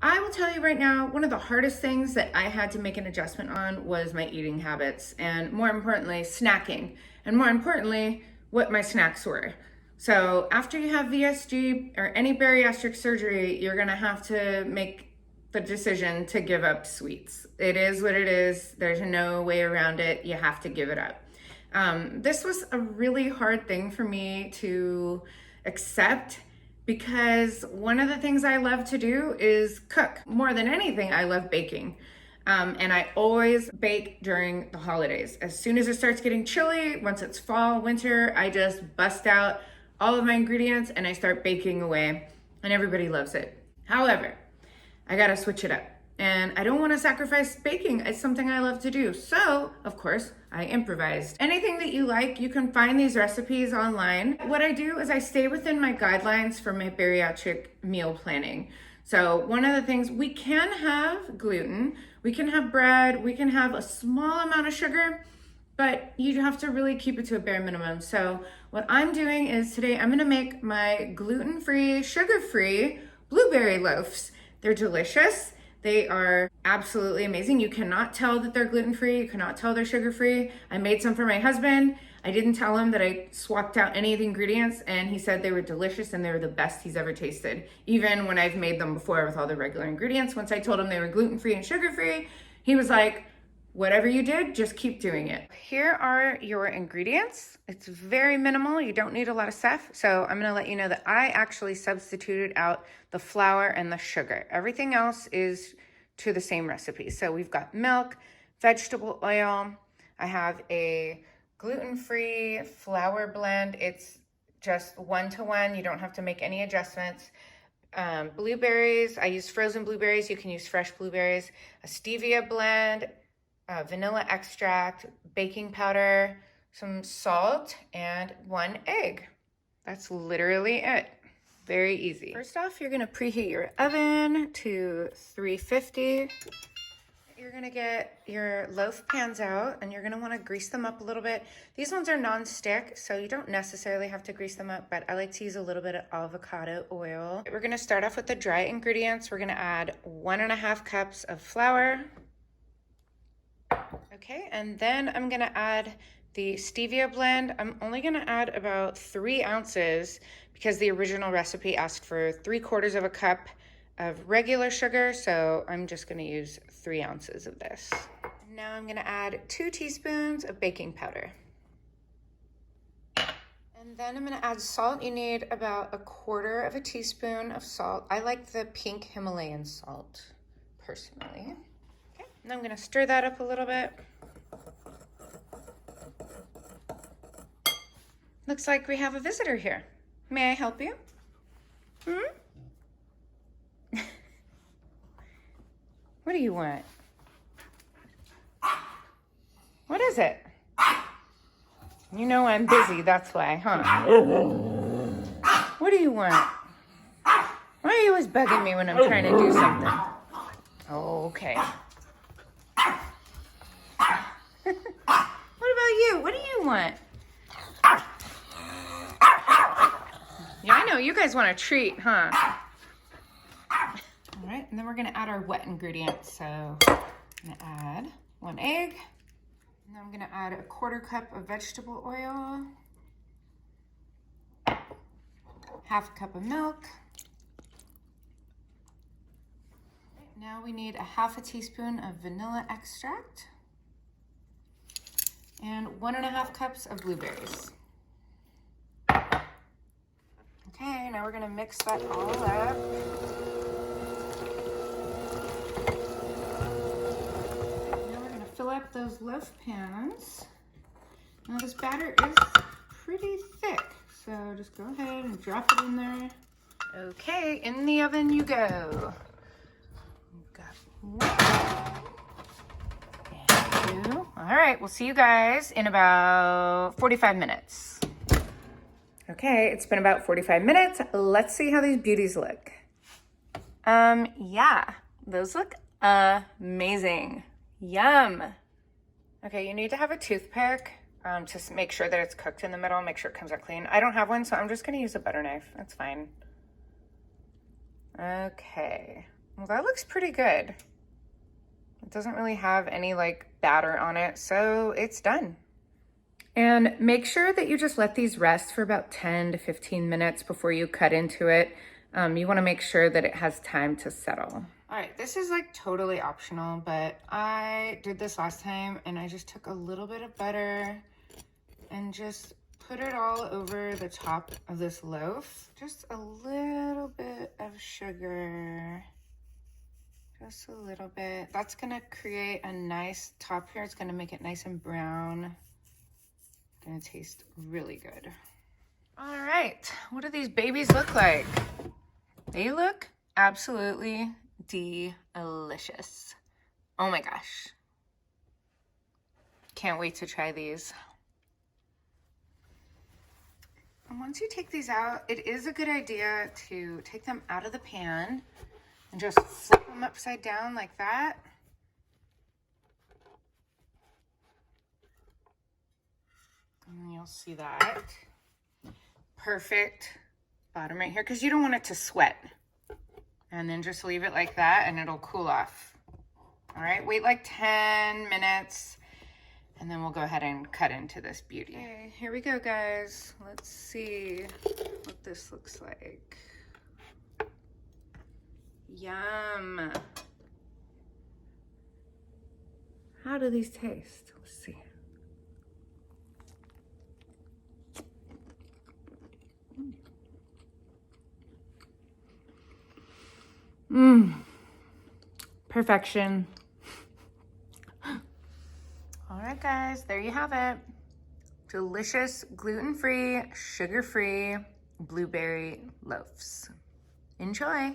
I will tell you right now, one of the hardest things that I had to make an adjustment on was my eating habits, and more importantly, snacking, and more importantly, what my snacks were. So after you have VSG or any bariatric surgery, you're gonna have to make the decision to give up sweets. It is what it is. There's no way around it. You have to give it up. This was a really hard thing for me to accept, because one of the things I love to do is cook. More than anything, I love baking. And I always bake during the holidays. As soon as it starts getting chilly, once it's fall, winter, I just bust out all of my ingredients and I start baking away, and everybody loves it. However, I gotta switch it up. And I don't want to sacrifice baking. It's something I love to do. So, of course, I improvised. Anything that you like, you can find these recipes online. What I do is I stay within my guidelines for my bariatric meal planning. So one of the things, we can have gluten, we can have bread, we can have a small amount of sugar, but you have to really keep it to a bare minimum. So what I'm doing is today I'm gonna make my gluten-free, sugar-free blueberry loaves. They're delicious. They are absolutely amazing. You cannot tell that they're gluten-free. You cannot tell they're sugar-free. I made some for my husband. I didn't tell him that I swapped out any of the ingredients, and he said they were delicious and they were the best he's ever tasted. Even when I've made them before with all the regular ingredients, once I told him they were gluten-free and sugar-free, he was like, whatever you did, just keep doing it. Here are your ingredients. It's very minimal. You don't need a lot of stuff. So I'm gonna let you know that I actually substituted out the flour and the sugar. Everything else is to the same recipe. So we've got milk, vegetable oil. I have a gluten-free flour blend. It's just 1-to-1. You don't have to make any adjustments. Blueberries, I use frozen blueberries. You can use fresh blueberries. A stevia blend, vanilla extract, baking powder, some salt, and 1 egg. That's literally it. Very easy. First off, you're gonna preheat your oven to 350. You're gonna get your loaf pans out and you're gonna wanna grease them up a little bit. These ones are non-stick, so you don't necessarily have to grease them up, but I like to use a little bit of avocado oil. We're gonna start off with the dry ingredients. We're gonna add 1.5 cups of flour. Okay, and then I'm gonna add the stevia blend. I'm only gonna add about 3 ounces because the original recipe asked for 3/4 of a cup of regular sugar, so I'm just gonna use 3 ounces of this. Now I'm gonna add 2 teaspoons of baking powder. And then I'm gonna add salt. You need about 1/4 of a teaspoon of salt. I like the pink Himalayan salt, personally. Okay, now I'm gonna stir that up a little bit. Looks like we have a visitor here. May I help you? What do you want? What is it? You know I'm busy, that's why, huh? What do you want? Why are you always bugging me when I'm trying to do something? Oh, okay. What about you? What do you want? Yeah, I know, you guys want a treat, huh? All right, and then we're gonna add our wet ingredients. So I'm gonna add 1 egg. And then I'm gonna add 1/4 cup of vegetable oil, 1/2 cup of milk. Now we need 1/2 teaspoon of vanilla extract and 1.5 cups of blueberries. Okay, now we're gonna mix that all up. Now we're gonna fill up those loaf pans. Now this batter is pretty thick, so just go ahead and drop it in there. Okay, in the oven you go. Got 1 and 2. All right, we'll see you guys in about 45 minutes. Okay, it's been about 45 minutes. Let's see how these beauties look. Yeah, those look amazing. Yum. Okay, you need to have a toothpick to make sure that it's cooked in the middle, make sure it comes out clean. I don't have one, so I'm just gonna use a butter knife. That's fine. Okay, Well, that looks pretty good. It doesn't really have any like batter on it, so it's done. And make sure that you just let these rest for about 10 to 15 minutes before you cut into it. You wanna make sure that it has time to settle. All right, this is like totally optional, but I did this last time and I just took a little bit of butter and just put it all over the top of this loaf. Just a little bit of sugar. Just a little bit. That's gonna create a nice top here. It's gonna make it nice and brown. Gonna taste really good. All right, what do these babies look like? They look absolutely delicious. Oh my gosh. Can't wait to try these. And once you take these out, it is a good idea to take them out of the pan and just flip them upside down like that. And you'll see that. Perfect bottom right here, because you don't want it to sweat. And then just leave it like that and it'll cool off. All right, wait like 10 minutes and then we'll go ahead and cut into this beauty. Okay, here we go, guys. Let's see what this looks like. Yum. How do these taste? Let's see. Perfection. All right, guys, there you have it. Delicious, gluten-free, sugar-free blueberry loaves. Enjoy.